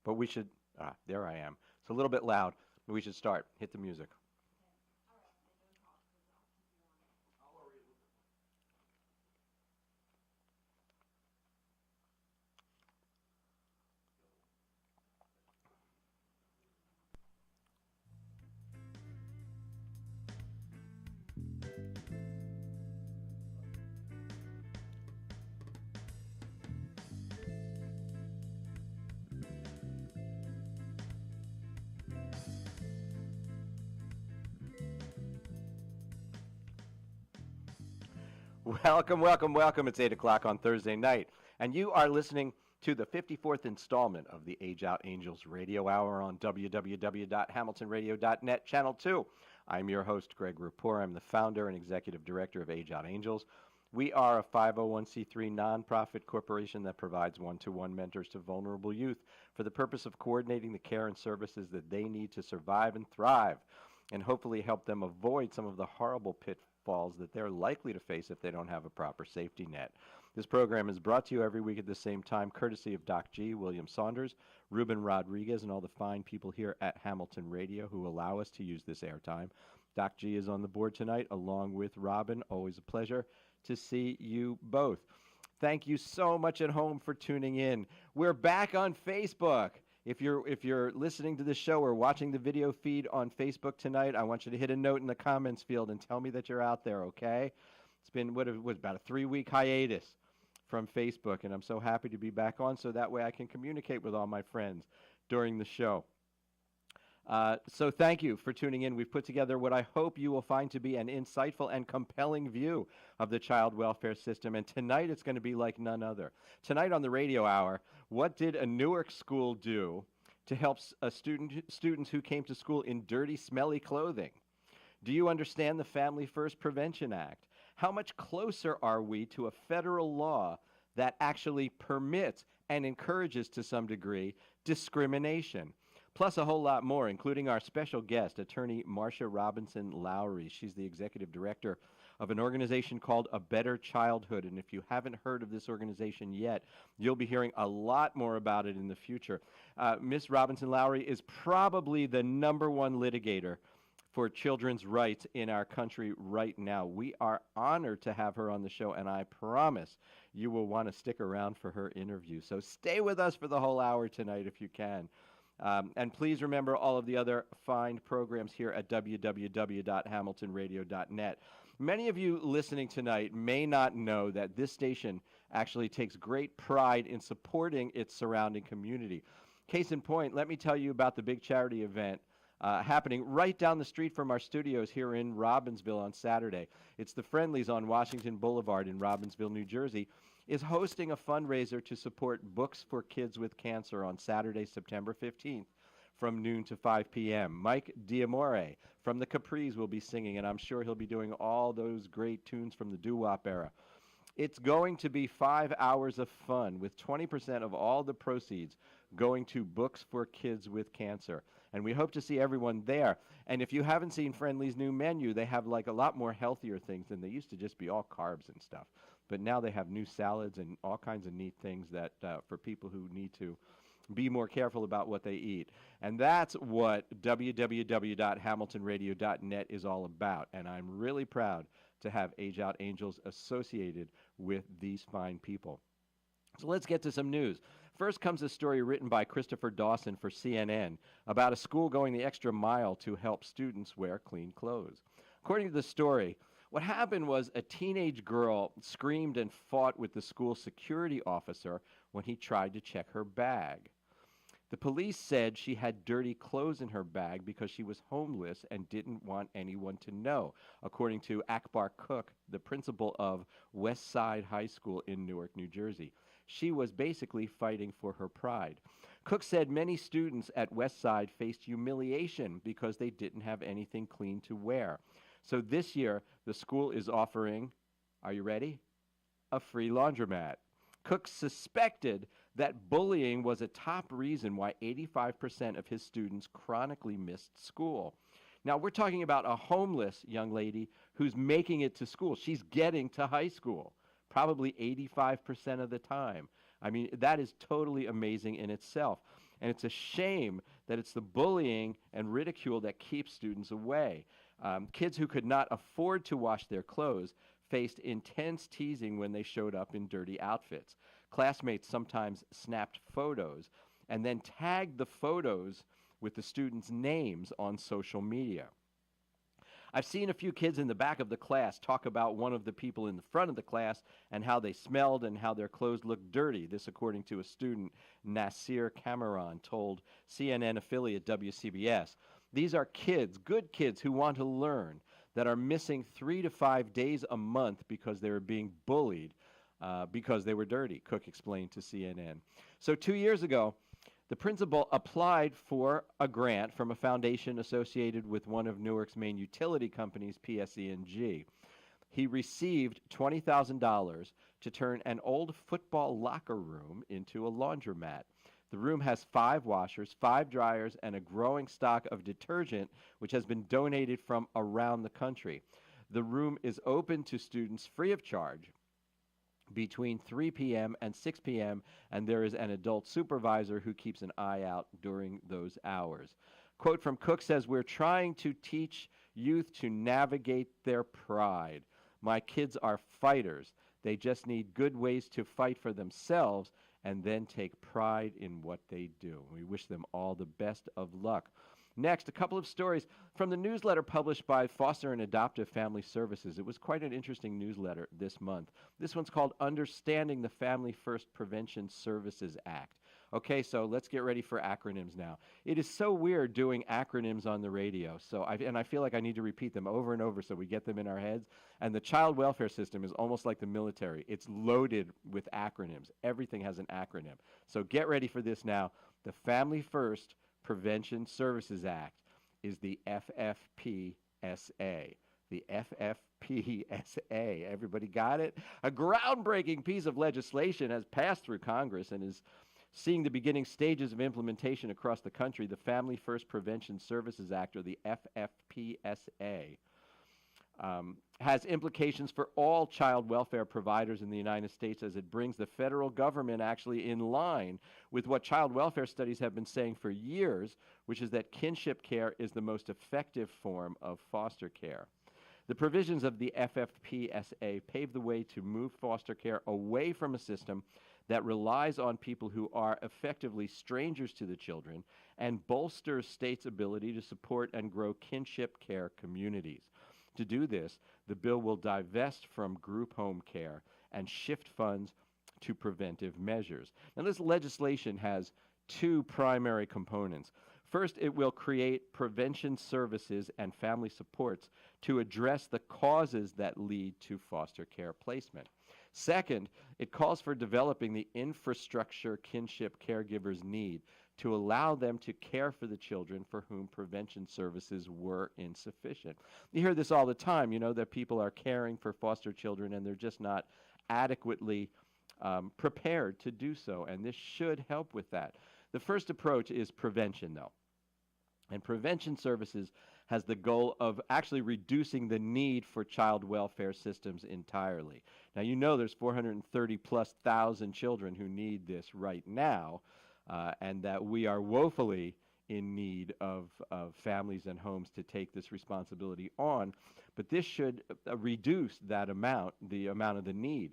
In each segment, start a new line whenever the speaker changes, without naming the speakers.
But we should, there I am. It's a little bit loud. We should start. Hit the music. Welcome, welcome, welcome. It's 8 o'clock on Thursday night, and you are listening to the 54th installment of the Age Out Angels Radio Hour on www.hamiltonradio.net, Channel 2. I'm your host, Greg Rapport. I'm the founder and executive director of Age Out Angels. We are a 501c3 nonprofit corporation that provides one-to-one mentors to vulnerable youth for the purpose of coordinating the care and services that they need to survive and thrive, and hopefully help them avoid some of the horrible pitfalls that they're likely to face if they don't have a proper safety net. This program is brought to you every week at the same time, courtesy of Doc G, William Saunders, Ruben Rodriguez, and all the fine people here at Hamilton Radio who allow us to use this airtime. Doc G is on the board tonight, along with Robin. Always a pleasure to see you both. Thank you so much at home for tuning in. We're back on Facebook. If you're listening to the show or watching the video feed on Facebook tonight, I want you to hit a note in the comments field and tell me that you're out there, okay? It's been about a 3-week hiatus from Facebook, and I'm so happy to be back on so that way I can communicate with all my friends during the show. So thank you for tuning in. We've put together what I hope you will find to be an insightful and compelling view of the child welfare system, and tonight it's going to be like none other. Tonight on the radio hour, what did a Newark school do to help students who came to school in dirty, smelly clothing? Do you understand the Family First Prevention Act? How much closer are we to a federal law that actually permits and encourages, to some degree, discrimination? Plus a whole lot more, including our special guest, attorney Marcia Lowry. She's the executive director of an organization called A Better Childhood. And if you haven't heard of this organization yet, you'll be hearing a lot more about it in the future. Miss Lowry is probably the #1 litigator for children's rights in our country right now. We are honored to have her on the show, and I promise you will want to stick around for her interview. So stay with us for the whole hour tonight if you can. And please remember all of the other fine programs here at www.hamiltonradio.net. Many of you listening tonight may not know that this station actually takes great pride in supporting its surrounding community. Case in point, let me tell you about the big charity event happening right down the street from our studios here in Robbinsville on Saturday. It's the Friendlies on Washington Boulevard in Robbinsville, New Jersey, is hosting a fundraiser to support Books for Kids with Cancer on Saturday, September 15th from noon to 5 p.m. Mike Diamore from the Capris will be singing, and I'm sure he'll be doing all those great tunes from the doo-wop era. It's going to be 5 hours of fun with 20% of all the proceeds going to Books for Kids with Cancer. And we hope to see everyone there. And if you haven't seen Friendly's new menu, they have like a lot more healthier things than they used to just be all carbs and stuff. But now they have new salads and all kinds of neat things that for people who need to be more careful about what they eat. And that's what www.hamiltonradio.net is all about. And I'm really proud to have Age Out Angels associated with these fine people. So let's get to some news. First comes a story written by Christopher Dawson for CNN about a school going the extra mile to help students wear clean clothes. According to the story, what happened was a teenage girl screamed and fought with the school security officer when he tried to check her bag. The police said she had dirty clothes in her bag because she was homeless and didn't want anyone to know, according to Akbar Cook, the principal of West Side High School in Newark, New Jersey. She was basically fighting for her pride. Cook said many students at West Side faced humiliation because they didn't have anything clean to wear. So this year, the school is offering, are you ready? A free laundromat. Cook suspected that bullying was a top reason why 85% of his students chronically missed school. Now, we're talking about a homeless young lady who's making it to school. She's getting to high school, probably 85% of the time. I mean, that is totally amazing in itself. And it's a shame that it's the bullying and ridicule that keeps students away. Kids who could not afford to wash their clothes faced intense teasing when they showed up in dirty outfits. Classmates sometimes snapped photos and then tagged the photos with the students' names on social media. I've seen a few kids in the back of the class talk about one of the people in the front of the class and how they smelled and how their clothes looked dirty. This according to a student, Nasir Cameron, told CNN affiliate WCBS. These are kids, good kids who want to learn, that are missing 3 to 5 days a month because they were being bullied because they were dirty, Cook explained to CNN. So 2 years ago, the principal applied for a grant from a foundation associated with one of Newark's main utility companies, PSE&G. He received $20,000 to turn an old football locker room into a laundromat. The room has 5 washers, 5 dryers, and a growing stock of detergent, which has been donated from around the country. The room is open to students free of charge between 3 p.m. and 6 p.m., and there is an adult supervisor who keeps an eye out during those hours. Quote from Cook says, "We're trying to teach youth to navigate their pride. My kids are fighters. They just need good ways to fight for themselves and then take pride in what they do." We wish them all the best of luck. Next, a couple of stories from the newsletter published by Foster and Adoptive Family Services. It was quite an interesting newsletter this month. This one's called Understanding the Family First Prevention Services Act. Okay, so let's get ready for acronyms now. It is so weird doing acronyms on the radio, and I feel like I need to repeat them over and over so we get them in our heads. And the child welfare system is almost like the military. It's loaded with acronyms. Everything has an acronym. So get ready for this now. The Family First Prevention Services Act is the FFPSA. The FFPSA. Everybody got it? A groundbreaking piece of legislation has passed through Congress and is seeing the beginning stages of implementation across the country. The Family First Prevention Services Act, or the FFPSA, has implications for all child welfare providers in the United States, as it brings the federal government actually in line with what child welfare studies have been saying for years, which is that kinship care is the most effective form of foster care. The provisions of the FFPSA pave the way to move foster care away from a system that relies on people who are effectively strangers to the children and bolsters states' ability to support and grow kinship care communities. To do this, the bill will divest from group home care and shift funds to preventive measures. Now, this legislation has 2 primary components. First, it will create prevention services and family supports to address the causes that lead to foster care placement. Second, it calls for developing the infrastructure kinship caregivers need to allow them to care for the children for whom prevention services were insufficient. You hear this all the time, that people are caring for foster children and they're just not adequately prepared to do so, and this should help with that. The first approach is prevention, though. And prevention services has the goal of actually reducing the need for child welfare systems entirely. Now, there's 430+ thousand children who need this right now, and that we are woefully in need of families and homes to take this responsibility on. But this should reduce that amount, the amount of the need.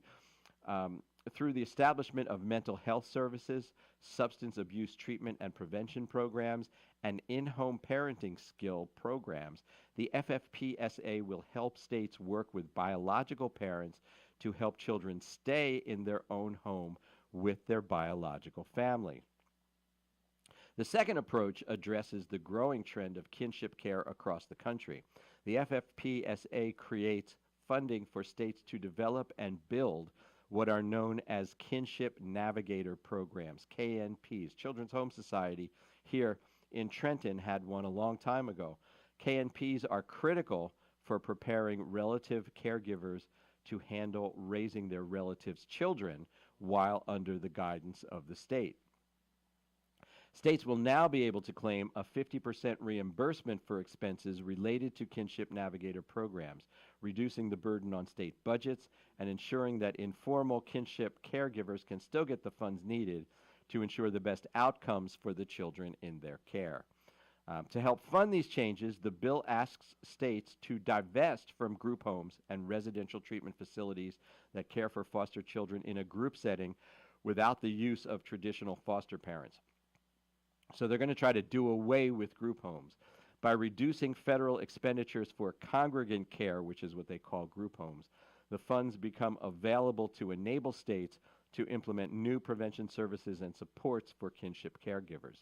Through the establishment of mental health services, substance abuse treatment and prevention programs, and in-home parenting skill programs, the FFPSA will help states work with biological parents to help children stay in their own home with their biological family. The second approach addresses the growing trend of kinship care across the country. The FFPSA creates funding for states to develop and build what are known as Kinship Navigator Programs, KNPs. Children's Home Society here in Trenton had one a long time ago. KNPs are critical for preparing relative caregivers to handle raising their relatives' children while under the guidance of the state. States will now be able to claim a 50% reimbursement for expenses related to Kinship Navigator programs, reducing the burden on state budgets and ensuring that informal kinship caregivers can still get the funds needed to ensure the best outcomes for the children in their care. To help fund these changes, the bill asks states to divest from group homes and residential treatment facilities that care for foster children in a group setting without the use of traditional foster parents. So they're going to try to do away with group homes. By reducing federal expenditures for congregant care, which is what they call group homes, the funds become available to enable states to implement new prevention services and supports for kinship caregivers.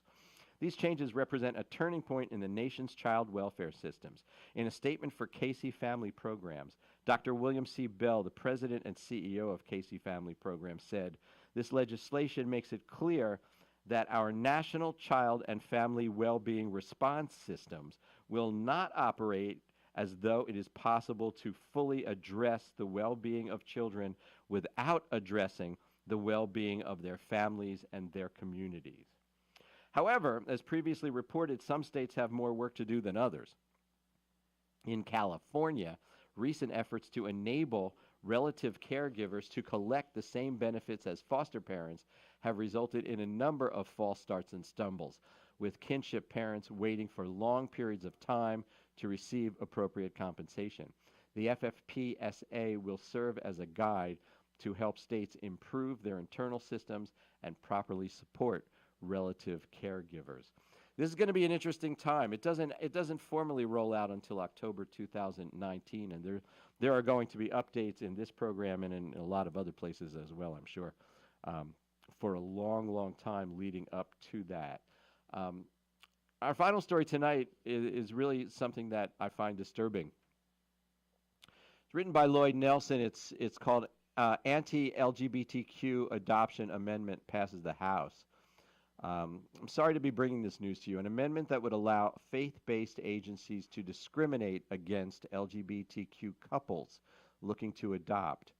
These changes represent a turning point in the nation's child welfare systems. In a statement for Casey Family Programs, Dr. William C. Bell, the president and CEO of Casey Family Programs, said, "This legislation makes it clear that our national child and family well-being response systems will not operate as though it is possible to fully address the well-being of children without addressing the well-being of their families and their communities." However, as previously reported, some states have more work to do than others. In California, recent efforts to enable relative caregivers to collect the same benefits as foster parents have resulted in a number of false starts and stumbles, with kinship parents waiting for long periods of time to receive appropriate compensation. The FFPSA will serve as a guide to help states improve their internal systems and properly support relative caregivers. This is going to be an interesting time. It doesn't formally roll out until October 2019, and there are going to be updates in this program and in a lot of other places as well, I'm sure, for a long, long time leading up to that. Our final story tonight is really something that I find disturbing. It's written by Lloyd Nelson. It's called Anti-LGBTQ Adoption Amendment Passes the House. I'm sorry to be bringing this news to you. An amendment that would allow faith-based agencies to discriminate against LGBTQ couples looking to adopt,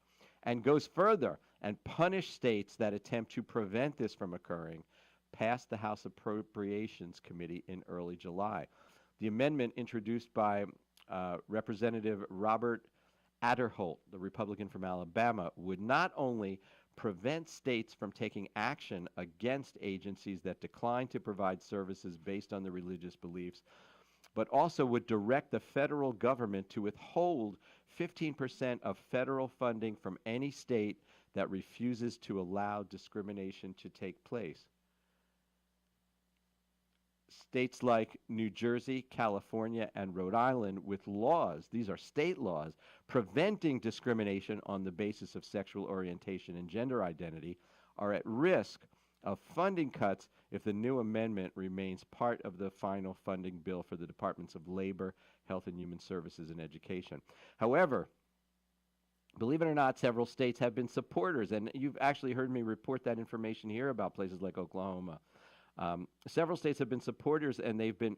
and goes further and punish states that attempt to prevent this from occurring, passed the House Appropriations Committee in early July. The amendment, introduced by Representative Robert Aderholt, the Republican from Alabama, would not only prevent states from taking action against agencies that decline to provide services based on their religious beliefs, but also would direct the federal government to withhold 15% of federal funding from any state that refuses to allow discrimination to take place. States like New Jersey, California, and Rhode Island, with laws, these are state laws, preventing discrimination on the basis of sexual orientation and gender identity, are at risk of funding cuts if the new amendment remains part of the final funding bill for the Departments of Labor, Health and Human Services, and Education. However, believe it or not, several states have been supporters, and you've actually heard me report that information here about places like Oklahoma. Several states have been supporters, and they've been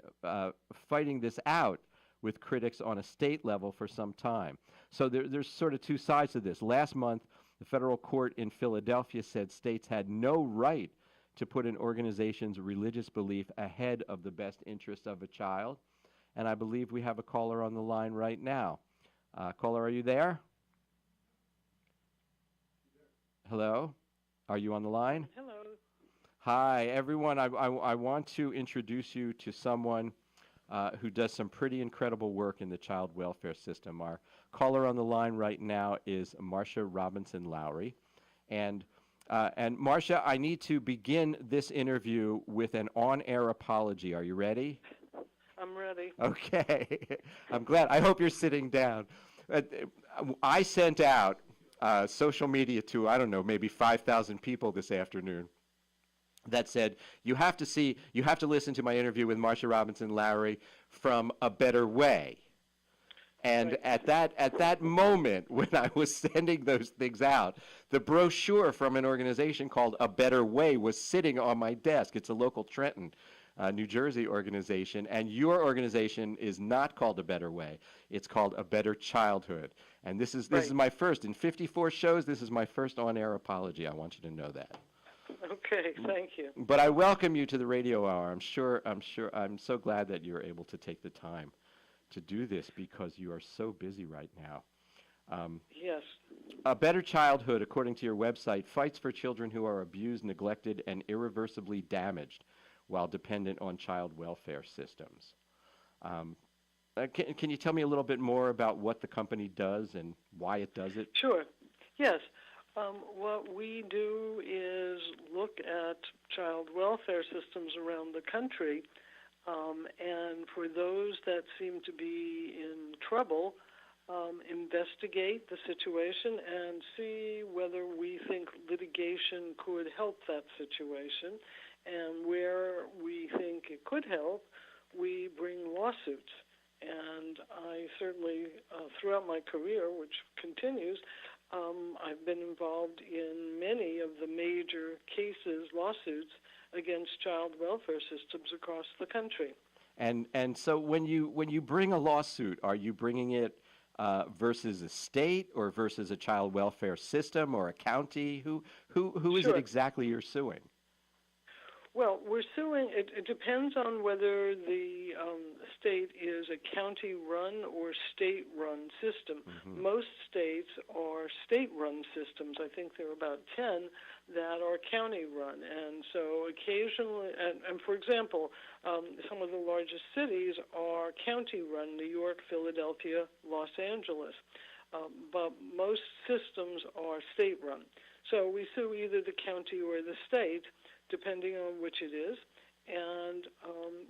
fighting this out with critics on a state level for some time. So there's sort of two sides to this. Last month, the federal court in Philadelphia said states had no right to put an organization's religious belief ahead of the best interest of a child. And I believe we have a caller on the line right now. Caller, are you there? Hello? Are you on the line?
Hello.
Hi, everyone. I want to introduce you to someone who does some pretty incredible work in the child welfare system. Our caller on the line right now is Marcia Robinson Lowry. And Marcia, I need to begin this interview with an on-air apology. Are you ready?
I'm ready.
Okay. I'm glad. I hope you're sitting down. I sent out social media to, I don't know, maybe 5,000 people this afternoon that said, you have to listen to my interview with Marcia Robinson Lowry from A Better Way. And
Right.
at that moment, when I was sending those things out, the brochure from an organization called A Better Way was sitting on my desk. It's a local Trenton, New Jersey organization, and your organization is not called A Better Way. It's called A Better Childhood. And this is my first, in 54 shows, this is my first on-air apology. I want you to know that.
Okay, thank you.
But I welcome you to the radio hour. I'm so glad that you're able to take the time to do this because you are so busy right now.
Yes.
A Better Childhood, according to your website, fights for children who are abused, neglected, and irreversibly damaged while dependent on child welfare systems. Um, can you tell me a little bit more about what the company does and why it does it?
Sure. Yes. What we do is look at child welfare systems around the country, and for those that seem to be in trouble, investigate the situation and see whether we think litigation could help that situation. And where we think it could help, we bring lawsuits. And I certainly, throughout my career, which continues, I've been involved in many of the major cases, lawsuits, against child welfare systems across the country.
And so when you bring a lawsuit, are you bringing it versus a state or versus a child welfare system or a county? Who is
Sure.
it exactly you're suing?
Well, we're suing. It depends on whether the state is a county-run or state-run system.
Mm-hmm.
Most states are state-run systems. I think there are about 10 that are county-run. And so occasionally, and for example, some of the largest cities are county-run: New York, Philadelphia, Los Angeles. But most systems are state-run. So we sue either the county or the state, depending on which it is. And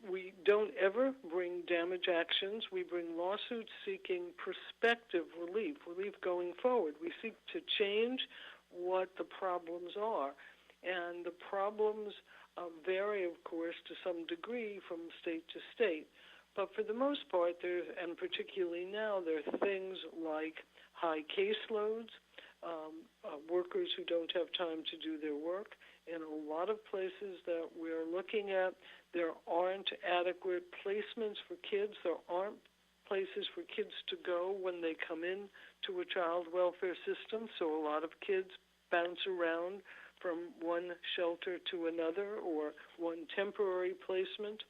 we don't ever bring damage actions. We bring lawsuits seeking prospective relief going forward. We seek to change what the problems are. And the problems vary, of course, to some degree from state to state. But for the most part, and particularly now, there are things like high caseloads, workers who don't have time to do their work. In a lot of places that we're looking at, there aren't adequate placements for kids. There aren't places for kids to go when they come in to a child welfare system. So a lot of kids bounce around from one shelter to another or one temporary placement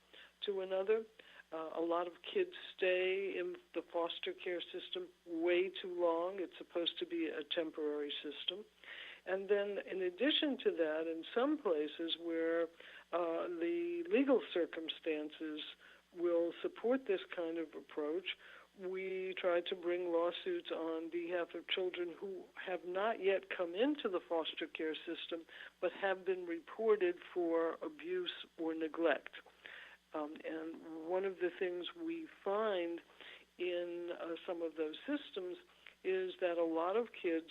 to another. A lot of kids stay in the foster care system way too long. It's supposed to be a temporary system. And then in addition to that, in some places where the legal circumstances will support this kind of approach, we try to bring lawsuits on behalf of children who have not yet come into the foster care system but have been reported for abuse or neglect. And one of the things we find in some of those systems is that a lot of kids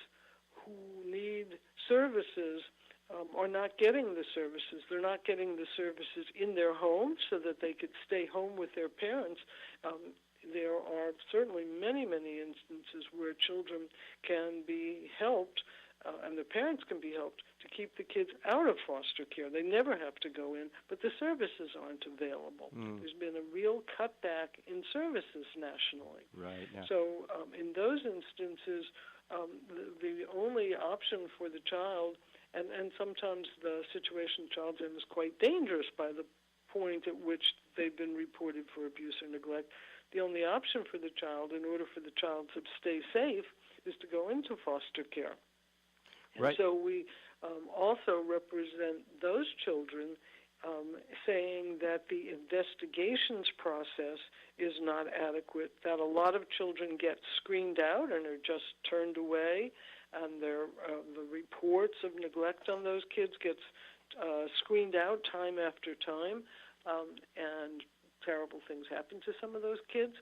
who need services are not getting the services. They're not getting the services in their home so that they could stay home with their parents. There are certainly many, many instances where children can be helped and the parents can be helped to keep the kids out of foster care. They never have to go in, but the services aren't available. There's been a real cutback in services nationally.
Right. Yeah.
So in those instances, the only option for the child, and sometimes the situation the child's in is quite dangerous by the point at which they've been reported for abuse or neglect, the only option for the child in order for the child to stay safe is to go into foster care. And
right.
so we also represent those children saying that the investigations process is not adequate, that a lot of children get screened out and are just turned away, and the reports of neglect on those kids gets screened out time after time, and terrible things happen to some of those kids.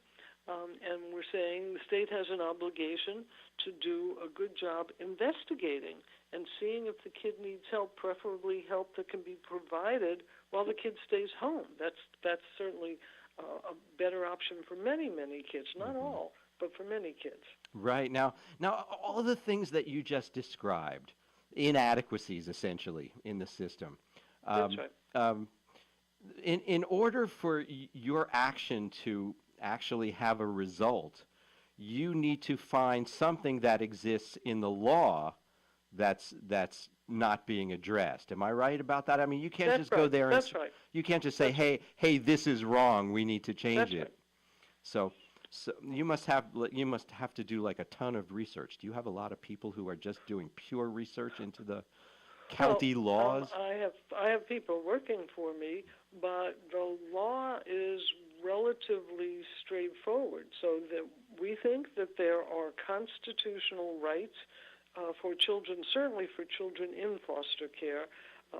And we're saying the state has an obligation to do a good job investigating and seeing if the kid needs help, preferably help that can be provided while the kid stays home. That's certainly a better option for many, many kids. Not all, but for many kids.
Right. Now, all of the things that you just described, inadequacies essentially in the system.
That's right.
In order for your action to actually have a result, you need to find something that exists in the law that's not being addressed. Am I right about that? I mean, you can't
That's
just
right.
go there and
That's right.
you can't just say,
That's
hey, this is wrong. We need to change
That's
it.
right.
So So you must have to do like a ton of research. Do you have a lot of people who are just doing pure research into the
Well,
county laws?
I have people working for me, but the law is relatively straightforward. So that we think that there are constitutional rights for children, certainly for children in foster care,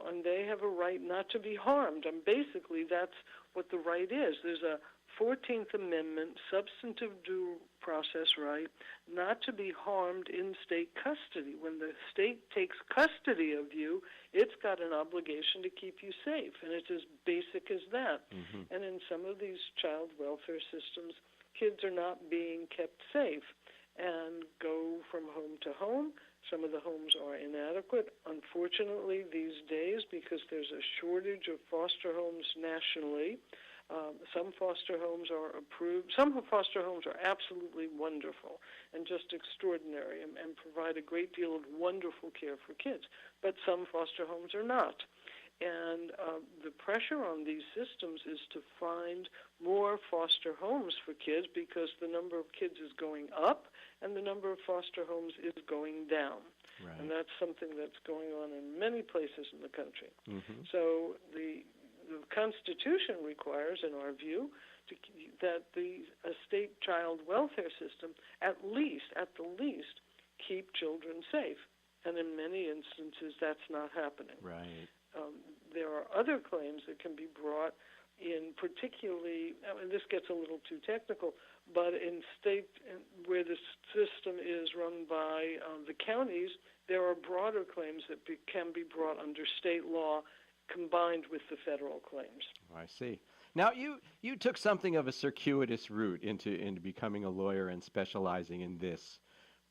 and they have a right not to be harmed. And basically, that's what the right is. There's a 14th Amendment substantive due process right not to be harmed in state custody. When the state takes custody of you, it's got an obligation to keep you safe, and it's as basic as that.
Mm-hmm.
And in some of these child welfare systems, kids are not being kept safe and go from home to home. Some of the homes are inadequate, unfortunately, these days, because there's a shortage of foster homes nationally. Some foster homes are approved. Some foster homes are absolutely wonderful and just extraordinary and provide a great deal of wonderful care for kids. But some foster homes are not. And the pressure on these systems is to find more foster homes for kids because the number of kids is going up and the number of foster homes is going down.
Right.
And that's something that's going on in many places in the country.
Mm-hmm.
So the Constitution requires, in our view, that the state child welfare system at the least, keep children safe. And in many instances, that's not happening.
Right.
There are other claims that can be brought in, particularly, this gets a little too technical, but in state where the system is run by the counties, there are broader claims that can be brought under state law combined with the federal claims.
I see. Now, you took something of a circuitous route into becoming a lawyer and specializing in this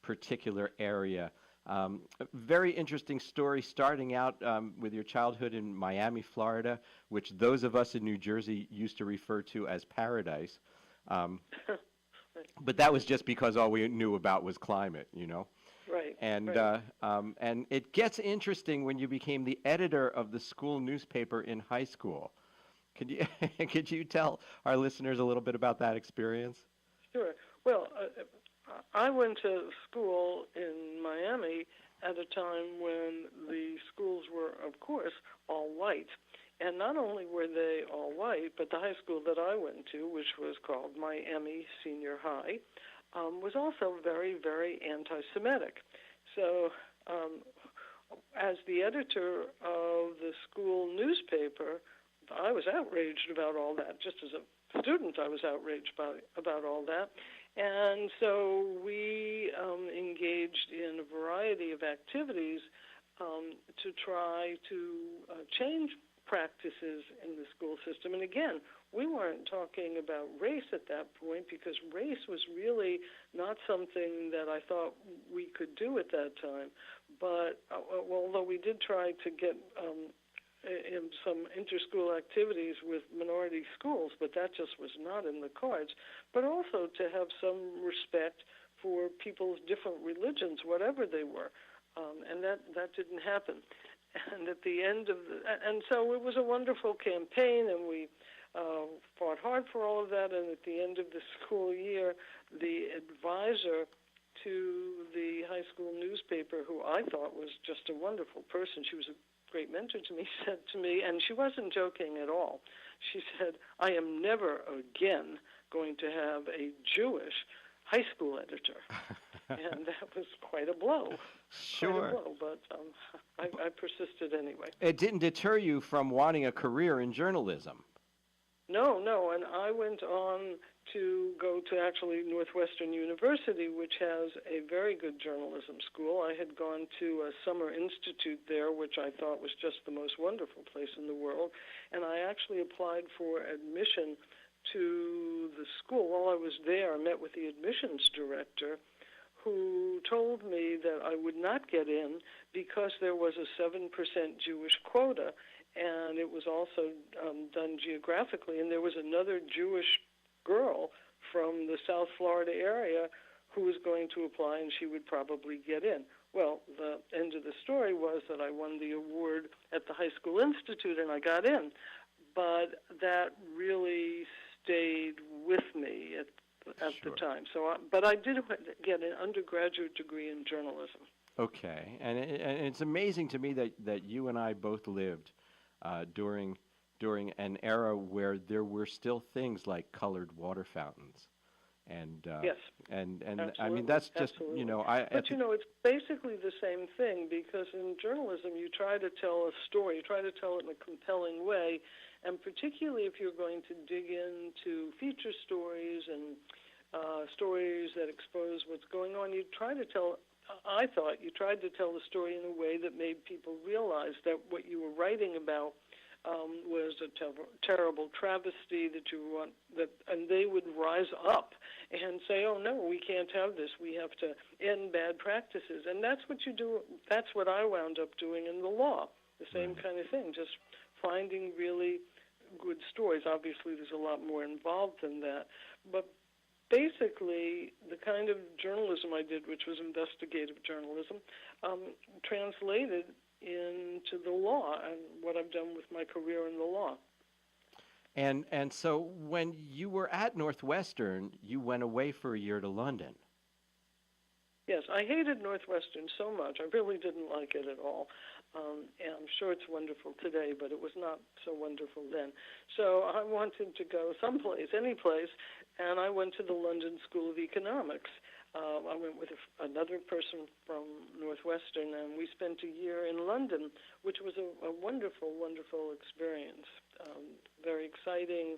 particular area. A very interesting story starting out with your childhood in Miami, Florida, which those of us in New Jersey used to refer to as paradise. But that was just because all we knew about was climate, you know?
Right.
And
right.
And it gets interesting when you became the editor of the school newspaper in high school. Could you tell our listeners a little bit about that experience?
Sure. Well, I went to school in Miami at a time when the schools were, of course, all white. And not only were they all white, but the high school that I went to, which was called Miami Senior High, was also very, very anti-Semitic. So as the editor of the school newspaper, I was outraged about all that. Just as a student, I was outraged about all that. And so we engaged in a variety of activities to try to change practices in the school system. And again, we weren't talking about race at that point because race was really not something that I thought we could do at that time. But although we did try to get in some interschool activities with minority schools, but that just was not in the cards. But also to have some respect for people's different religions, whatever they were, and that didn't happen. And at the end of and so it was a wonderful campaign, and we fought hard for all of that. And at the end of the school year, the advisor to the high school newspaper, who I thought was just a wonderful person, she was a great mentor to me, said to me, and she wasn't joking at all, she said, "I am never again going to have a Jewish high school editor." And that was quite a blow.
Sure.
Quite a blow, but I persisted anyway.
It didn't deter you from wanting a career in journalism.
No, and I went on to go to actually Northwestern University, which has a very good journalism school. I had gone to a summer institute there, which I thought was just the most wonderful place in the world, and I actually applied for admission to the school. While I was there, I met with the admissions director, who told me that I would not get in because there was a 7% Jewish quota, and it was also done geographically, and there was another Jewish girl from the South Florida area who was going to apply, and she would probably get in. Well, the end of the story was that I won the award at the High School Institute, and I got in. But that really stayed with me. at
Sure.
the time. But I did get an undergraduate degree in journalism.
Okay, and it's amazing to me that you and I both lived during an era where there were still things like colored water fountains, and
Yes,
and I mean
absolutely,
that's just
absolutely.
you know
But it's basically the same thing, because in journalism you try to tell a story, you try to tell it in a compelling way, and particularly if you're going to dig into feature stories and stories that expose what's going on, I thought you tried to tell the story in a way that made people realize that what you were writing about was a terrible travesty and they would rise up and say, "Oh no, we can't have this. We have to end bad practices." And that's what you do. That's what I wound up doing in the law. The same kind of thing, just finding really good stories. Obviously, there's a lot more involved than that, but basically, the kind of journalism I did, which was investigative journalism, translated into the law and what I've done with my career in the law.
and so when you were at Northwestern, you went away for a year to London.
Yes, I hated Northwestern so much. I really didn't like it at all. And I'm sure it's wonderful today, but it was not so wonderful then. So I wanted to go someplace, any place, and I went to the London School of Economics. I went with another person from Northwestern, and we spent a year in London, which was a wonderful, wonderful experience. Very exciting,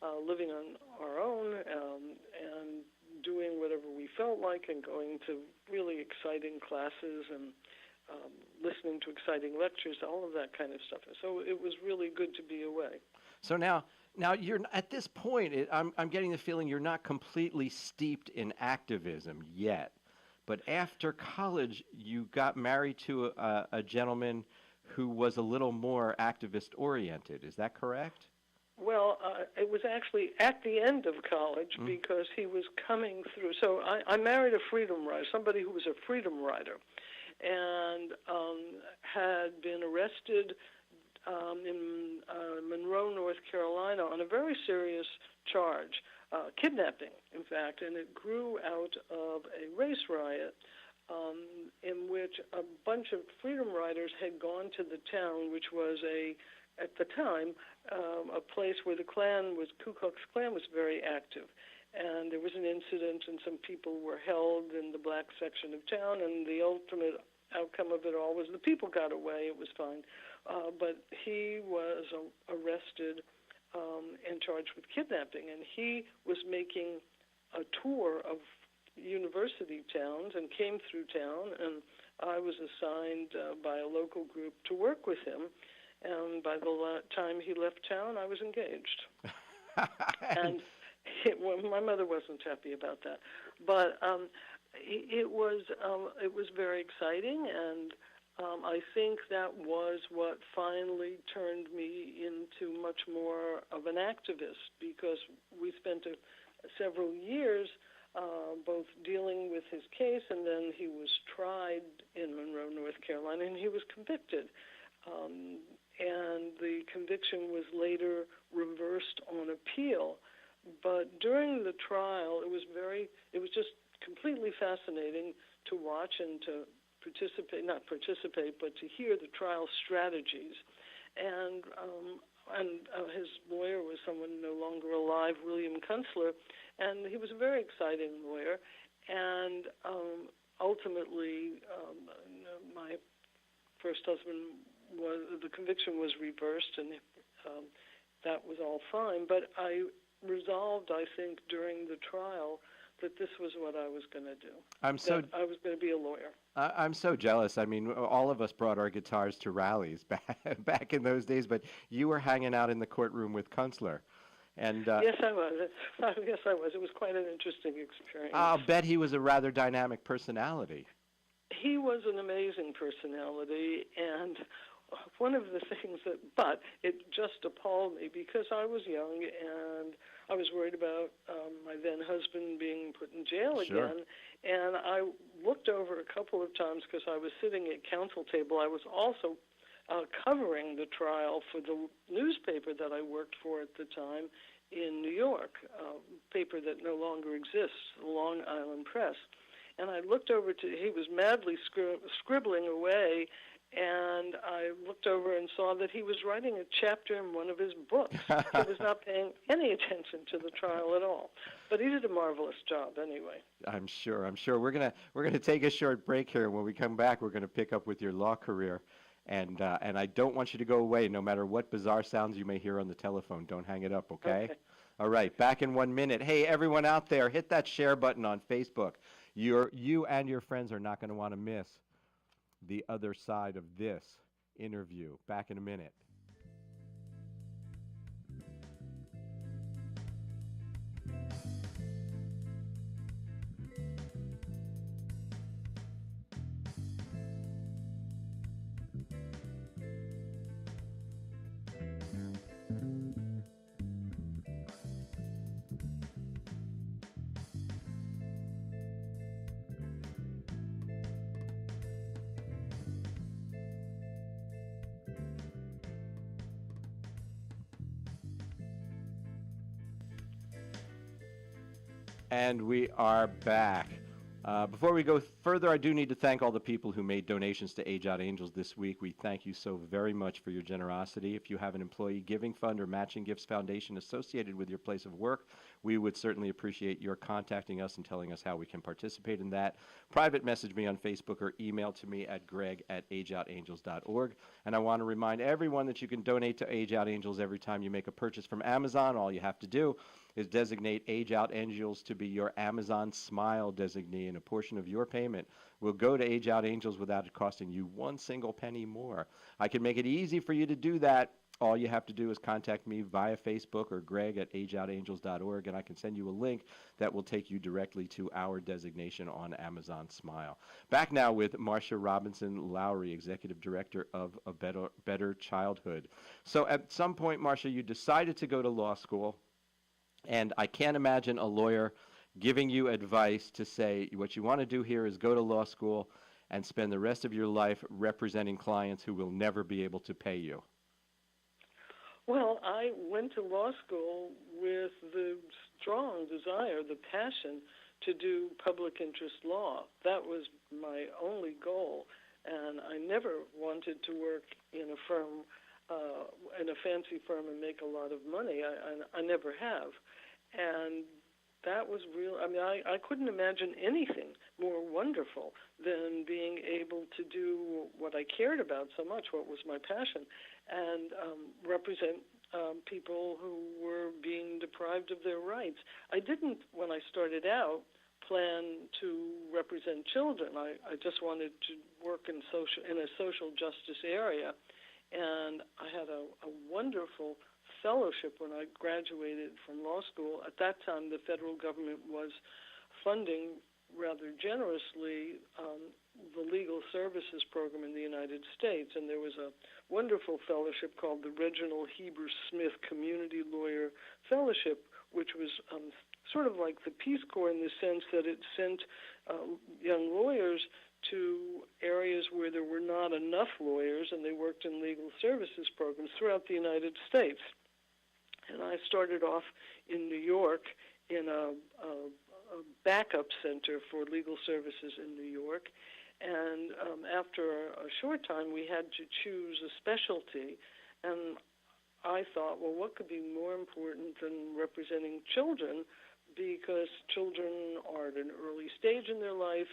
living on our own and doing whatever we felt like, and going to really exciting classes and listening to exciting lectures, all of that kind of stuff. So it was really good to be away.
So now you're at this point. I'm getting the feeling you're not completely steeped in activism yet, but after college, you got married to a gentleman who was a little more activist oriented. Is that correct?
Well, it was actually at the end of college because he was coming through. So I married a freedom rider, somebody who was a freedom rider, and had been arrested in Monroe, North Carolina, on a very serious charge, kidnapping, in fact, and it grew out of a race riot in which a bunch of freedom riders had gone to the town, which was at the time, a place where the Ku Klux Klan was very active. And there was an incident, and some people were held in the black section of town, and the ultimate outcome of it all was the people got away. It was fine. But he was arrested and charged with kidnapping, and he was making a tour of university towns and came through town, and I was assigned by a local group to work with him. And by the time he left town, I was engaged. And my mother wasn't happy about that, but it was very exciting, and I think that was what finally turned me into much more of an activist, because we spent several years both dealing with his case, and then he was tried in Monroe, North Carolina, and he was convicted. And the conviction was later reversed on appeal. But during the trial, it was just completely fascinating to watch and to not participate, but to hear the trial strategies. And his lawyer was someone no longer alive, William Kunstler, and he was a very exciting lawyer. And ultimately, my first husband the conviction was reversed, and that was all fine. But I resolved, I think, during the trial that this was what I was going to do. I was going to be a lawyer.
I'm so jealous. I mean, all of us brought our guitars to rallies back in those days, but you were hanging out in the courtroom with Kunstler. And
yes, I was. Yes, I was. It was quite an interesting experience.
I'll bet he was a rather dynamic personality.
He was an amazing personality, and one of the things but it just appalled me, because I was young and I was worried about my then husband being put in jail again. And I looked over a couple of times because I was sitting at counsel table. I was also covering the trial for the newspaper that I worked for at the time, in New York, a paper that no longer exists, the Long Island Press. And I looked over he was madly scribbling away, and I looked over and saw that he was writing a chapter in one of his books. He was not paying any attention to the trial at all. But he did a marvelous job anyway.
I'm sure. We're gonna take a short break here. When we come back, we're gonna pick up with your law career. And I don't want you to go away, no matter what bizarre sounds you may hear on the telephone. Don't hang it up, okay? All right, back in 1 minute. Hey, everyone out there, hit that share button on Facebook. You and your friends are not going to want to miss the other side of this interview. Back in a minute. And we are back. Before we go further, I do need to thank all the people who made donations to Age Out Angels this week. We thank you so very much for your generosity. If you have an employee giving fund or matching gifts foundation associated with your place of work, we would certainly appreciate your contacting us and telling us how we can participate in that. Private message me on Facebook or email to me at greg@ageoutangels.org. And I want to remind everyone that you can donate to Age Out Angels every time you make a purchase from Amazon. All you have to do is designate Age Out Angels to be your Amazon Smile designee, and a portion of your payment will go to Age Out Angels without it costing you one single penny more. I can make it easy for you to do that. All you have to do is contact me via Facebook or greg@ageoutangels.org, and I can send you a link that will take you directly to our designation on Amazon Smile. Back now with Marcia Robinson Lowry, Executive Director of A Better Childhood. So at some point, Marcia, you decided to go to law school. And I can't imagine a lawyer giving you advice to say what you want to do here is go to law school and spend the rest of your life representing clients who will never be able to pay you.
Well, I went to law school with the strong desire, the passion to do public interest law. That was my only goal, and I never wanted to work in a firm, in a fancy firm, and make a lot of money. I never have. And that was real. I mean, I couldn't imagine anything more wonderful than being able to do what I cared about so much, what was my passion, and represent people who were being deprived of their rights. I didn't, when I started out, plan to represent children. I just wanted to work in a social justice area, and I had a wonderful fellowship when I graduated from law school. At that time, the federal government was funding rather generously the legal services program in the United States, and there was a wonderful fellowship called the Reginald Heber Smith Community Lawyer Fellowship, which was sort of like the Peace Corps in the sense that it sent young lawyers to areas where there were not enough lawyers, and they worked in legal services programs throughout the United States. And I started off in New York in a backup center for legal services in New York. And after a short time, we had to choose a specialty. And I thought, well, what could be more important than representing children? Because children are at an early stage in their life.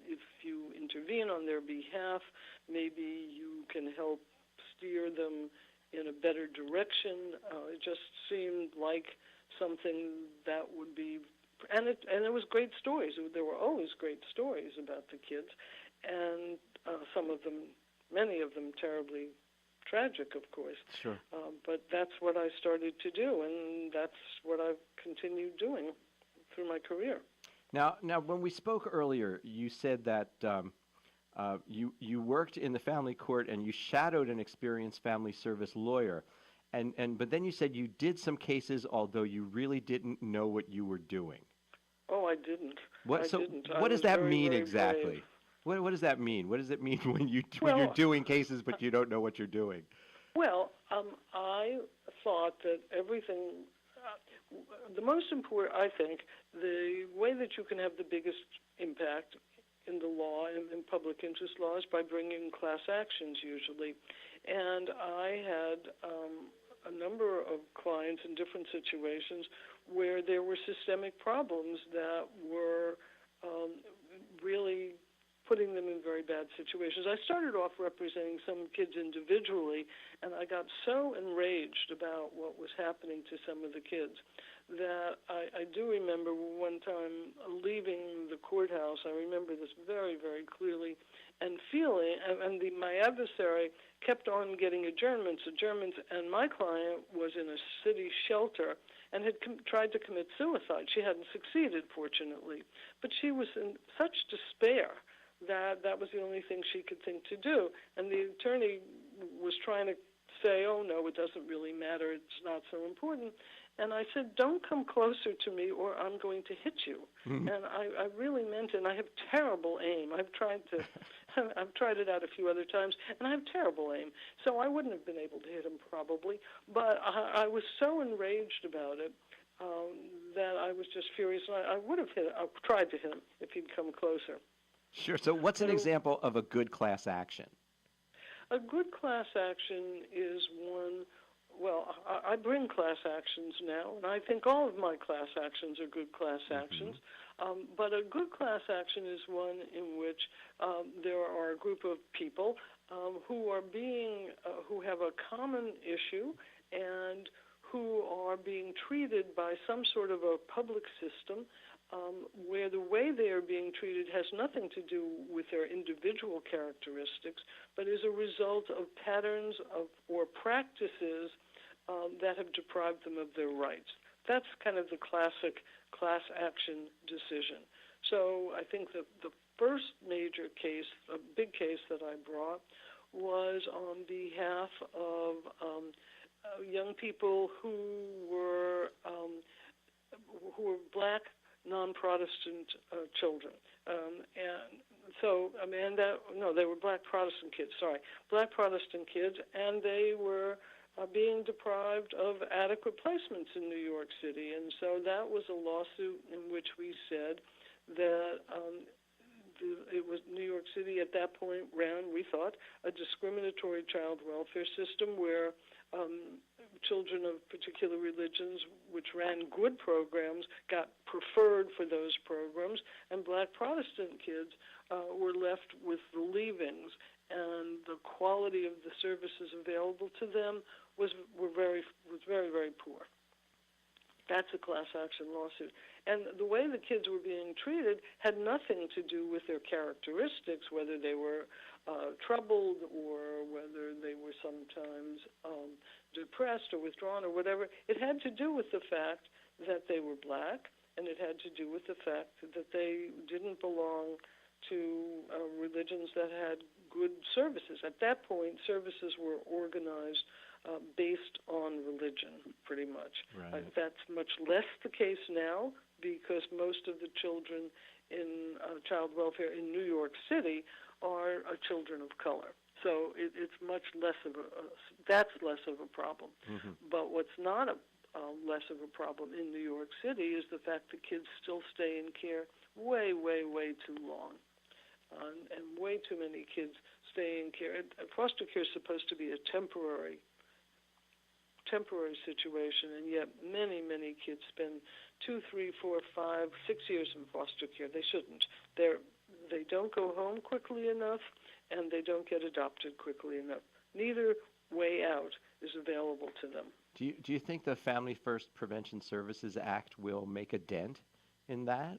If you intervene on their behalf, maybe you can help steer them in a better direction. It just seemed like something that would be, and it was great stories. There were always great stories about the kids, and some of them, many of them, terribly tragic, of course.
Sure.
But that's what I started to do, and that's what I've continued doing through my career.
Now, when we spoke earlier, you said that you worked in the family court and you shadowed an experienced family service lawyer, but then you said you did some cases, although you really didn't know what you were doing.
Oh, I didn't.
What
I
does that
very,
mean
very
exactly?
brave.
What does that mean? What does it mean when you're doing cases but you don't know what you're doing?
Well, I thought that everything, the most important, I think, the way that you can have the biggest impact in the law and in public interest laws by bringing class actions usually. And I had a number of clients in different situations where there were systemic problems that were really putting them in very bad situations. I started off representing some kids individually, and I got so enraged about what was happening to some of the kids that I do remember one time leaving the courthouse. I remember this very, very clearly, and feeling, and my adversary kept on getting adjournments, and my client was in a city shelter and had tried to commit suicide. She hadn't succeeded, fortunately, but she was in such despair that was the only thing she could think to do. And the attorney was trying to say, oh, no, it doesn't really matter, it's not so important. And I said, don't come closer to me or I'm going to hit you. Mm-hmm. And I really meant it, and I have terrible aim. I've tried it out a few other times, and I have terrible aim. So I wouldn't have been able to hit him probably, but I was so enraged about it that I was just furious, and I would have tried to hit him if he'd come closer.
Sure. So what's an example of a good class action?
A good class action is one, well, I bring class actions now, and I think all of my class actions are good class actions. But a good class action is one in which there are a group of people who have a common issue and who are being treated by some sort of a public system where the way they are being treated has nothing to do with their individual characteristics, but is a result of patterns or practices that have deprived them of their rights. That's kind of the classic class action decision. So I think that the first major case, a big case that I brought, was on behalf of young people who were black, non-Protestant children. They were black Protestant kids, black Protestant kids, and they were being deprived of adequate placements in New York City. And so that was a lawsuit in which we said that it was New York City at that point ran, we thought, a discriminatory child welfare system where children of particular religions which ran good programs got preferred for those programs, and black Protestant kids were left with the leavings, and the quality of the services available to them was very, very poor. That's a class action lawsuit. And the way the kids were being treated had nothing to do with their characteristics, whether they were troubled or whether they were sometimes depressed or withdrawn or whatever. It had to do with the fact that they were black, and it had to do with the fact that they didn't belong to religions that had good services. At that point, services were organized based on religion, pretty much.
Right.
That's much less the case now because most of the children in child welfare in New York City are children of color. So it's much less of that's less of a problem. Mm-hmm. But what's not less of a problem in New York City is the fact that kids still stay in care way, way, way too long. And way too many kids stay in care. Foster care is supposed to be a temporary situation, and yet many, many kids spend 2, 3, 4, 5, 6 years in foster care. They shouldn't. They don't go home quickly enough, and they don't get adopted quickly enough. Neither way out is available to them.
Do you think the Family First Prevention Services Act will make a dent in that?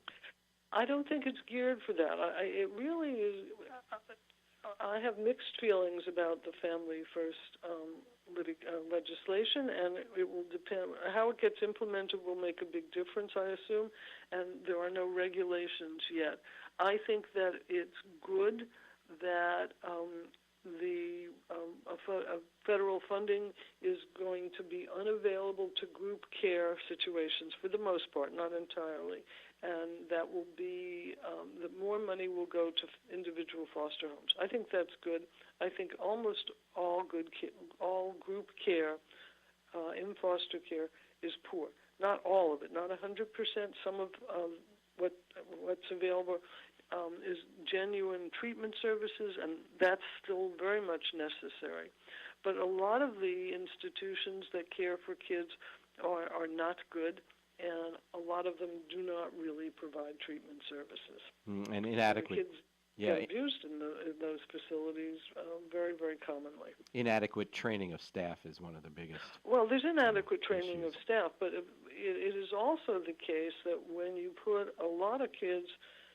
I don't think it's geared for that. It really is. I have mixed feelings about the Family First legislation, and it will depend. How it gets implemented will make a big difference, I assume, and there are no regulations yet. I think that it's good that federal funding is going to be unavailable to group care situations for the most part, not entirely. And that will be, that more money will go to individual foster homes. I think that's good. I think almost all group care in foster care is poor. not all of it, not 100%. Some of what's available is genuine treatment services, and that's still very much necessary. But a lot of the institutions that care for kids are not good, and a lot of them do not really provide treatment services.
And inadequate.
So the kids get abused in those facilities very, very commonly.
Inadequate training of staff is one of the biggest.
Well, there's inadequate training
issues
of staff, but it is also the case that when you put a lot of kids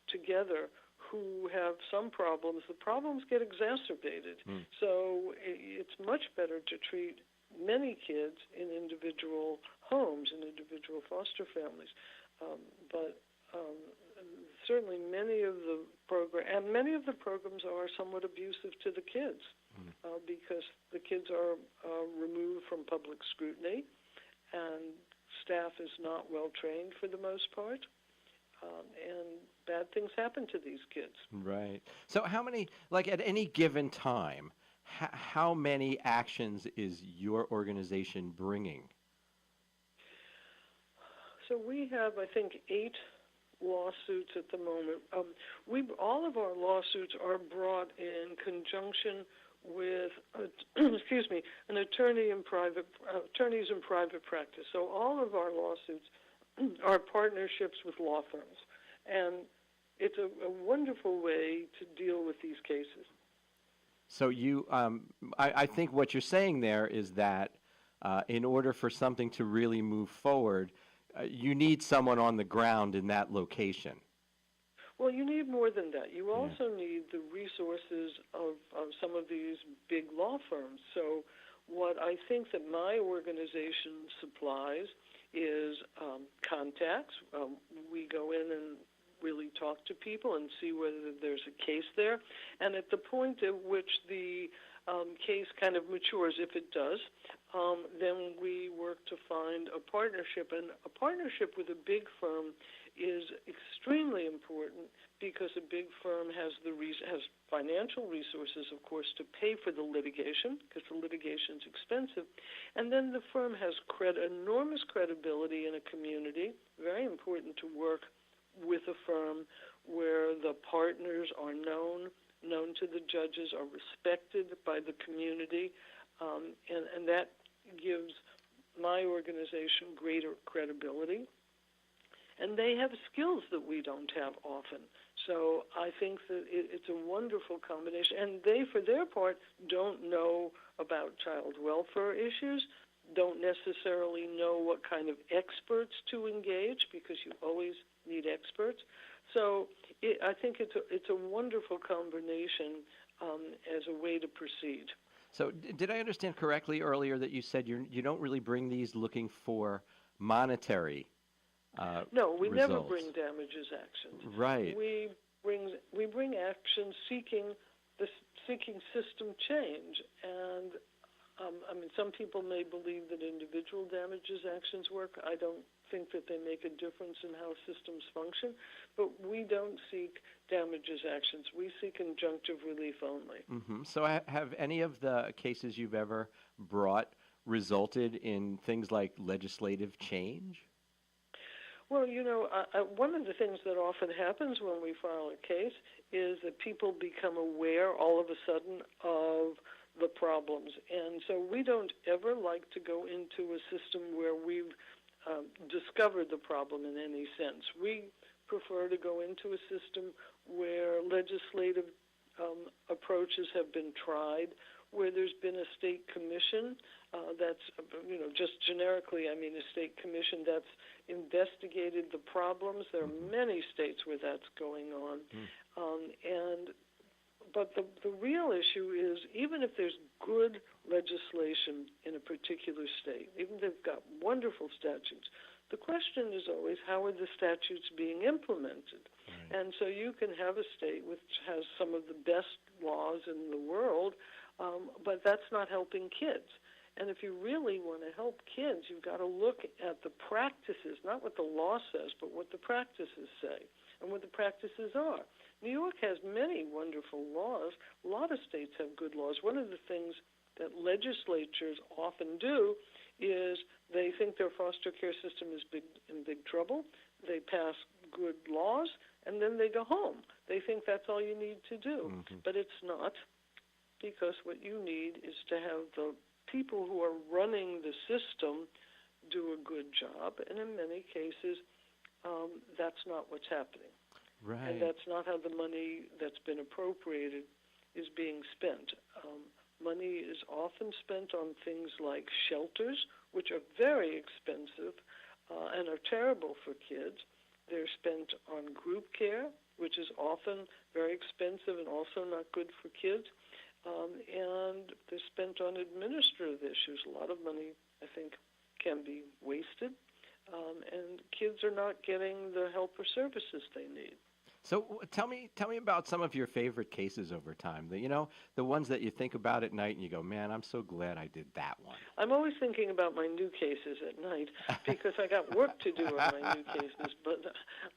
together who have some problems, the problems get exacerbated. So it's much better to treat many kids in individual homes, in individual foster families. But certainly many of the programs are somewhat abusive to the kids because the kids are removed from public scrutiny, and staff is not well trained for the most part. And bad things happen to these kids.
Right. So how many, like at any given time, how many actions is your organization bringing?
So we have, I think, 8 lawsuits at the moment. All of our lawsuits are brought in conjunction with, an attorneys in private practice. So all of our lawsuits are partnerships with law firms, and it's a wonderful way to deal with these cases.
So you, I think what you're saying there is that in order for something to really move forward, you need someone on the ground in that location.
Well, you need more than that. You also need the resources of some of these big law firms. So what I think that my organization supplies is contacts. We go in and really talk to people and see whether there's a case there. And at the point at which the case kind of matures, if it does, then we work to find a partnership. And a partnership with a big firm is extremely important because a big firm has financial resources, of course, to pay for the litigation, because the litigation is expensive. And then the firm has enormous credibility in a community. Very important to work with a firm where the partners are known to the judges, are respected by the community, and that gives my organization greater credibility. And they have skills that we don't have often. So I think that it's a wonderful combination. And they, for their part, don't know about child welfare issues, don't necessarily know what kind of experts to engage, because you always need experts. So I think it's a wonderful combination as a way to proceed.
So did I understand correctly earlier that you said you don't really bring these looking for monetary
No, we
results?
never bring damages actions.
Right.
We bring actions seeking system change, and some people may believe that individual damages actions work. I don't think that they make a difference in how systems function, but we don't seek damages actions. We seek injunctive relief only.
Mm-hmm. So have any of the cases you've ever brought resulted in things like legislative change?
Well, one of the things that often happens when we file a case is that people become aware all of a sudden of the problems. And so we don't ever like to go into a system where we've discovered the problem in any sense. We prefer to go into a system where legislative approaches have been tried, where there's been a state commission that's, just generically, a state commission that's investigated the problems. There are many states where that's going on. But the real issue is, even if there's good legislation in a particular state, even if they've got wonderful statutes, the question is always, how are the statutes being implemented? Right. And so you can have a state which has some of the best laws in the world, but that's not helping kids. And if you really want to help kids, you've got to look at the practices, not what the law says, but what the practices say and what the practices are. New York has many wonderful laws. A lot of states have good laws. One of the things that legislatures often do is they think their foster care system is in big trouble. They pass good laws, and then they go home. They think that's all you need to do. But it's not, because what you need is to have the people who are running the system do a good job, and in many cases, that's not what's happening.
Right.
And that's not how the money that's been appropriated is being spent. Money is often spent on things like shelters, which are very expensive and are terrible for kids. They're spent on group care, which is often very expensive and also not good for kids. And they're spent on administrative issues. A lot of money, I think, can be wasted, and kids are not getting the help or services they need.
So tell me about some of your favorite cases over time. The ones that you think about at night and you go, man, I'm so glad I did that one.
I'm always thinking about my new cases at night because I got work to do on my new cases, but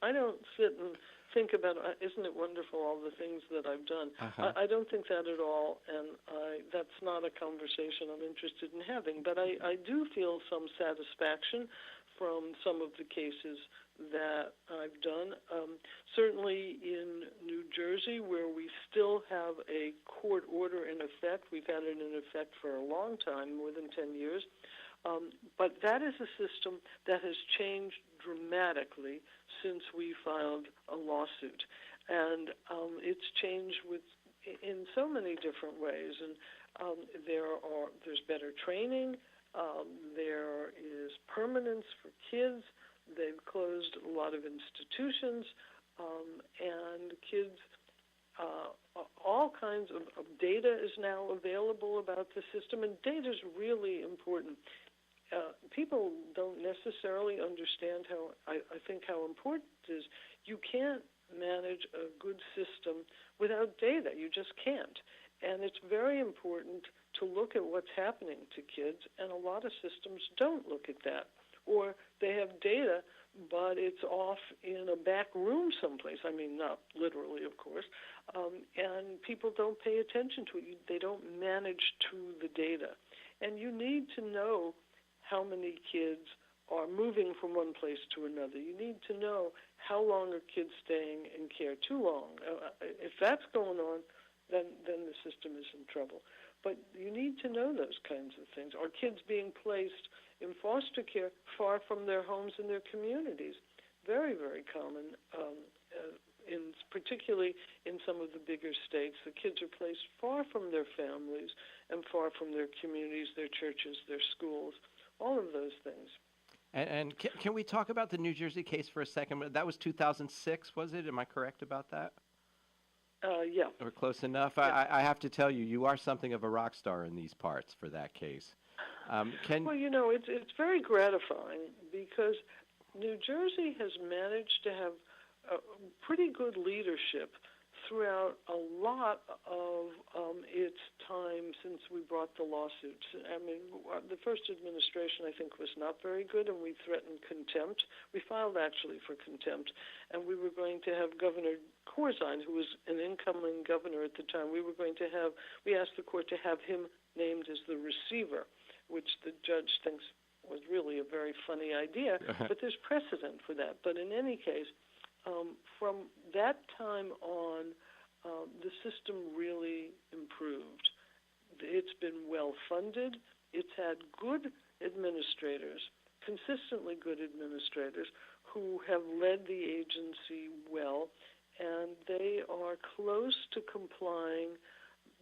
I don't sit and think about, isn't it wonderful, all the things that I've done. I don't think that at all, and that's not a conversation I'm interested in having. But I do feel some satisfaction from some of the cases that I've done. Certainly in New Jersey, where we still have a court order in effect. We've had it in effect for a long time, more than 10 years. But that is a system that has changed dramatically since we filed a lawsuit. And it's changed in so many different ways. And there's better training. There is permanence for kids. They've closed a lot of institutions, and kids, all kinds of data is now available about the system, and data is really important. People don't necessarily understand I think how important it is. You can't manage a good system without data. You just can't. And it's very important to look at what's happening to kids, and a lot of systems don't look at that. Or they have data, but it's off in a back room someplace. I mean, not literally, of course. And people don't pay attention to it. They don't manage to the data. And you need to know how many kids are moving from one place to another. You need to know how long are kids staying in care. Too long. If that's going on, then the system is in trouble. But you need to know those kinds of things. Are kids being placed in foster care far from their homes and their communities? Very, very common, particularly in some of the bigger states. The kids are placed far from their families and far from their communities, their churches, their schools, all of those things.
And can we talk about the New Jersey case for a second? That was 2006, was it? Am I correct about that?
Yeah.
Or close enough.
Yeah.
I have to tell you, you are something of a rock star in these parts for that case.
Well, it's very gratifying because New Jersey has managed to have pretty good leadership throughout a lot of its time since we brought the lawsuits. I mean, the first administration, I think, was not very good, and we threatened contempt. We filed, actually, for contempt, and we were going to have Governor Corzine, who was an incoming governor at the time, we asked the court to have him named as the receiver, which the judge thinks was really a very funny idea, but there's precedent for that. But in any case, from that time on, the system really improved. It's been well funded. It's had good administrators, consistently good administrators, who have led the agency well, and they are close to complying.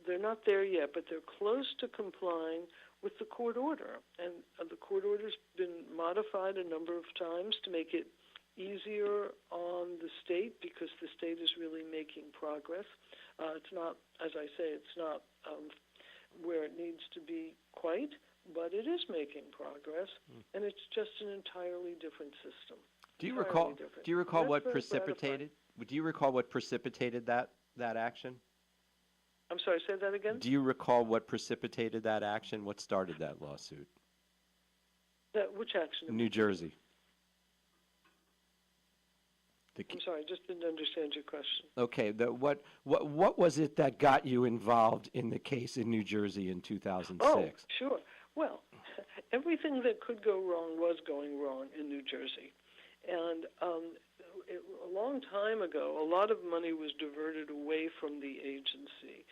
They're not there yet, but they're close to complying with the court order. And the court order's been modified a number of times to make it easier on the state because the state is really making progress. It's not, as I say, it's not where it needs to be quite, but it is making progress, and it's just an entirely different system.
Do you recall what precipitated? Do you recall what precipitated that action?
I'm sorry, say that again?
Do you recall what precipitated that action? What started that lawsuit?
Which action?
New Jersey.
I'm sorry, I just didn't understand your question.
Okay, what was it that got you involved in the case in New Jersey in 2006?
Oh, sure. Well, everything that could go wrong was going wrong in New Jersey. And a long time ago, a lot of money was diverted away from the agency.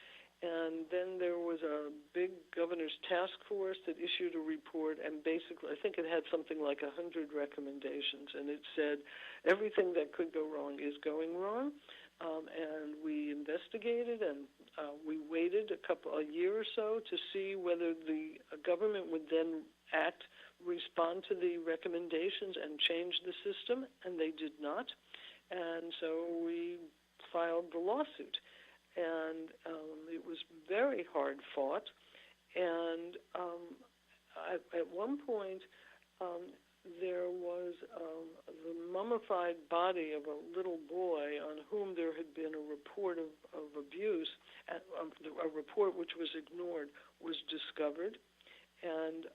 And then there was a big governor's task force that issued a report, and basically, I think it had something like 100 recommendations, and it said everything that could go wrong is going wrong. And we investigated, and we waited a year or so to see whether the government would then respond to the recommendations and change the system, and they did not. And so we filed the lawsuit. And it was very hard fought. And at one point, there was the mummified body of a little boy on whom there had been a report of abuse. A report which was ignored was discovered. And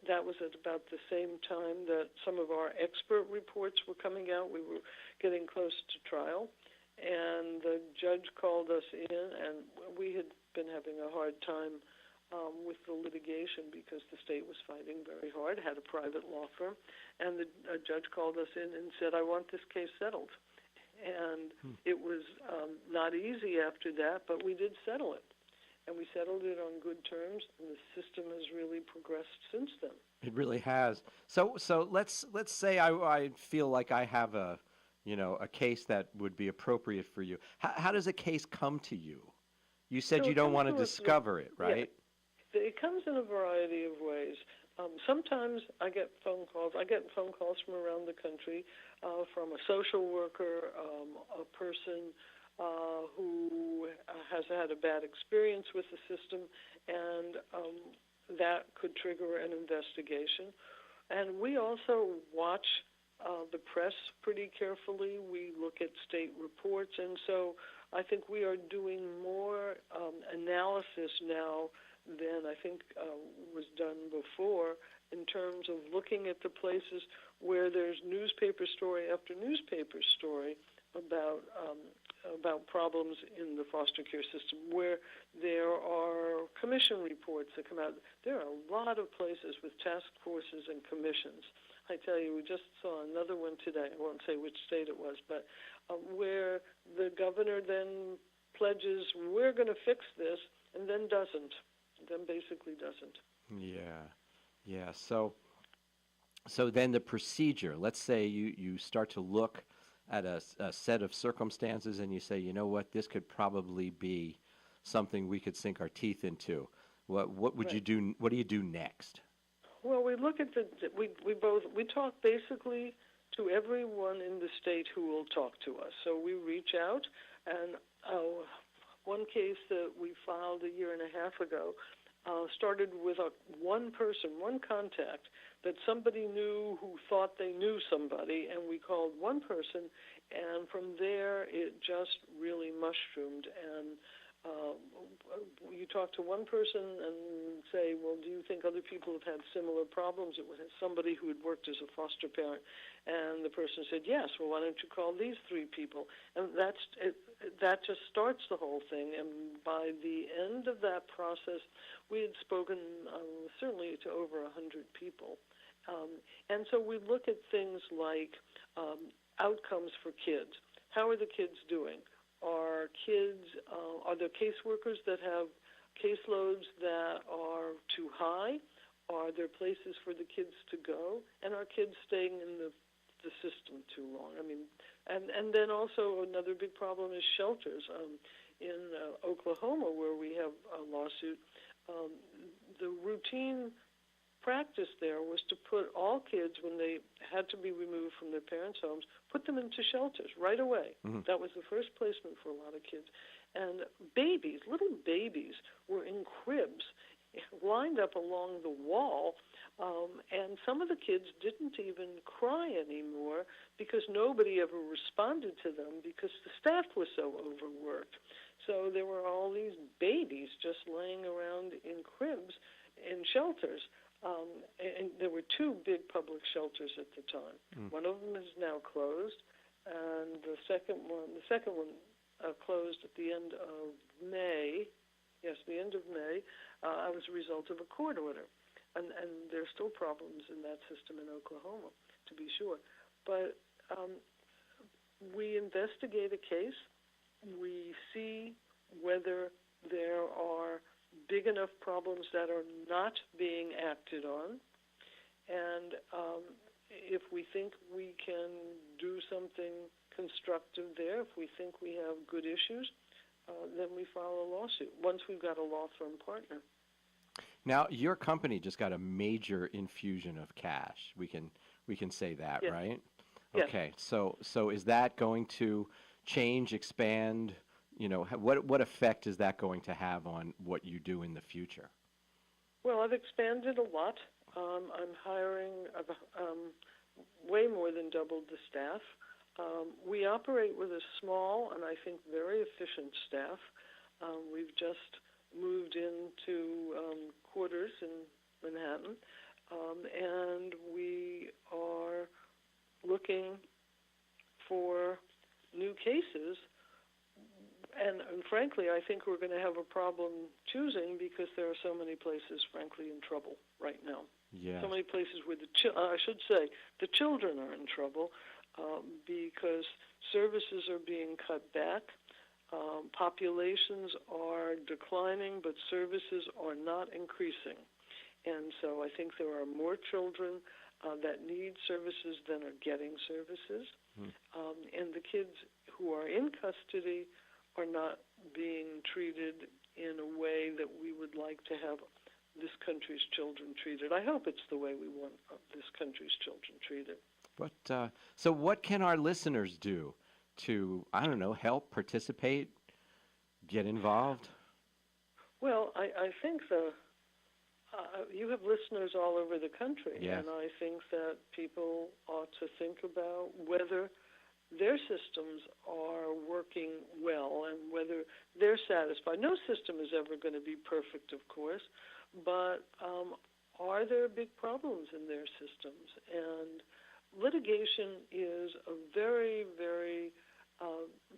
that was at about the same time that some of our expert reports were coming out. We were getting close to trial. And the judge called us in, and we had been having a hard time with the litigation because the state was fighting very hard, had a private law firm, and the judge called us in and said, I want this case settled. And it was not easy after that, but we did settle it. And we settled it on good terms, and the system has really progressed since then.
It really has. So let's say I feel like I have a case that would be appropriate for you. How does a case come to you? You said you don't want to discover it, right?
Yeah. It comes in a variety of ways. Sometimes I get phone calls. I get phone calls from around the country from a social worker, a person who has had a bad experience with the system, and that could trigger an investigation. And we also watch the press pretty carefully. We look at state reports, and so I think we are doing more analysis now than I think was done before in terms of looking at the places where there's newspaper story after newspaper story about problems in the foster care system, where there are commission reports that come out. There are a lot of places with task forces and commissions. I tell you, we just saw another one today. I won't say which state it was, but where the governor then pledges, we're going to fix this, and then doesn't. Then basically doesn't.
Yeah. So then the procedure, let's say you start to look at a set of circumstances and you say, you know what, this could probably be something we could sink our teeth into. What would you do? What do you do next?
Well, we look at we talk basically to everyone in the state who will talk to us. So we reach out, and one case that we filed a year and a half ago started with one person, one contact that somebody knew who thought they knew somebody, and we called one person, and from there it just really mushroomed. And you talk to one person and say, well, do you think other people have had similar problems? It was somebody who had worked as a foster parent, and the person said, yes, well, why don't you call these three people? And that just starts the whole thing, and by the end of that process, we had spoken certainly to over 100 people. And so we look at things like outcomes for kids. How are the kids doing? Are there caseworkers that have caseloads that are too high? Are there places for the kids to go? And are kids staying in the system too long? I mean, and then also another big problem is shelters. In Oklahoma, where we have a lawsuit, the routine practice there was to put all kids, when they had to be removed from their parents' homes, put them into shelters right away. Mm-hmm. That was the first placement for a lot of kids. And babies, little babies, were in cribs lined up along the wall, and some of the kids didn't even cry anymore because nobody ever responded to them because the staff was so overworked. So there were all these babies just laying around in cribs in shelters. And there were two big public shelters at the time. Mm. One of them is now closed, and the second one closed at the end of May. Yes, the end of May. As a result of a court order, and there's still problems in that system in Oklahoma, to be sure. But we investigate a case. We see whether there are big enough problems that are not being acted on, and if we think we can do something constructive there, if we think we have good issues, then we file a lawsuit once we've got a law firm partner.
Now, your company just got a major infusion of cash. We can say that,
Yes.
right?
Yes.
Okay. So is that going to change, expand? What effect is that going to have on what you do in the future?
Well, I've expanded a lot. I'm hiring way more than doubled the staff. We operate with a small and I think very efficient staff. We've just moved into quarters in Manhattan, and we are looking for new cases. And frankly, I think we're going to have a problem choosing because there are so many places, frankly, in trouble right now.
Yeah.
So many places where the children are in trouble because services are being cut back. Populations are declining, but services are not increasing. And so I think there are more children that need services than are getting services. And the kids who are in custody are not being treated in a way that we would like to have this country's children treated. I hope it's the way we want this country's children treated.
But so what can our listeners do to, I don't know, help, participate, get involved?
Well, I think you have listeners all over the country,
Yes.
and I think that people ought to think about whether their systems are working well and whether they're satisfied. No system is ever going to be perfect, of course, but are there big problems in their systems? And litigation is a very, very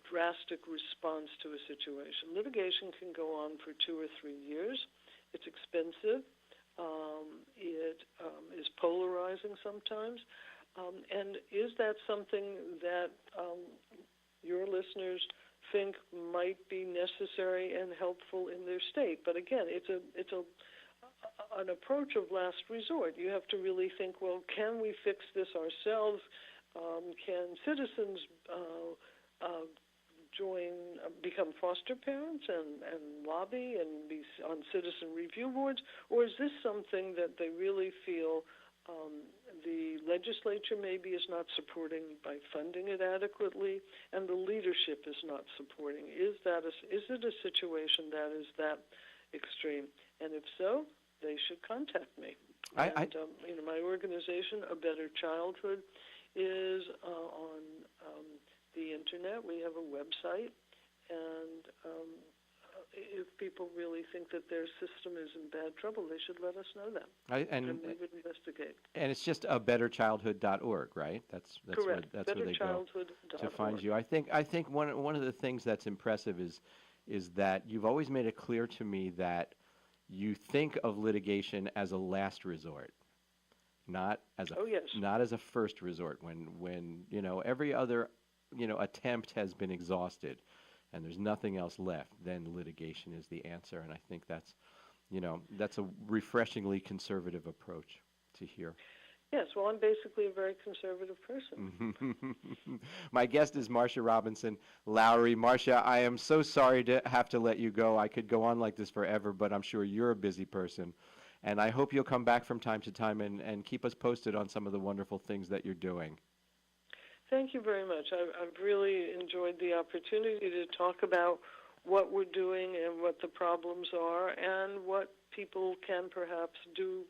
drastic response to a situation. Litigation can go on for 2 or 3 years. It's expensive. It is polarizing sometimes. And is that something that your listeners think might be necessary and helpful in their state? But again, it's an approach of last resort. You have to really think, well, can we fix this ourselves? Can citizens become foster parents and lobby and be on citizen review boards? Or is this something that they really feel the legislature maybe is not supporting by funding it adequately, and the leadership is not supporting? Is it a situation that is that extreme? And if so, they should contact me. My organization, A Better Childhood, is on the internet. We have a website, and if people really think that their system is in bad trouble, they should let us know that, and we would investigate.
And it's just abetterchildhood.org, right? That's
correct.
Where they go to find you. I think one of the things that's impressive is that you've always made it clear to me that you think of litigation as a last resort, not as a first resort. When every other attempt has been exhausted and there's nothing else left, then litigation is the answer. And I think that's a refreshingly conservative approach to hear.
Yes, well, I'm basically a very conservative person.
My guest is Marcia Robinson Lowry. Marcia, I am so sorry to have to let you go. I could go on like this forever, but I'm sure you're a busy person. And I hope you'll come back from time to time and keep us posted on some of the wonderful things that you're doing.
Thank you very much. I've really enjoyed the opportunity to talk about what we're doing and what the problems are and what people can perhaps do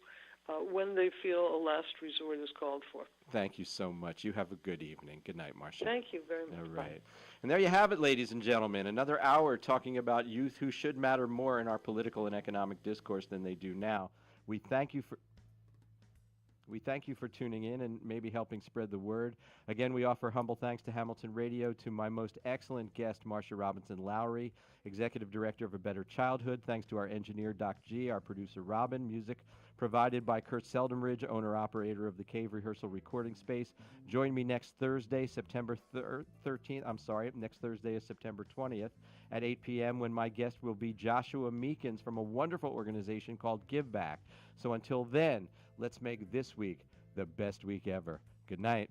when they feel a last resort is called for.
Thank you so much. You have a good evening. Good night, Marcia.
Thank you very much.
All right. And there you have it, ladies and gentlemen. Another hour talking about youth who should matter more in our political and economic discourse than they do now. We thank you for... We thank you for tuning in and maybe helping spread the word. Again, we offer humble thanks to Hamilton Radio, to my most excellent guest, Marcia Robinson Lowry, Executive Director of A Better Childhood. Thanks to our engineer, Doc G, our producer, Robin. Music provided by Kurt Seldenridge, owner-operator of the Cave Rehearsal Recording Space. Join me next Thursday, September 13th. I'm sorry, next Thursday is September 20th at 8 p.m. when my guest will be Joshua Meekins from a wonderful organization called Give Back. So until then, let's make this week the best week ever. Good night.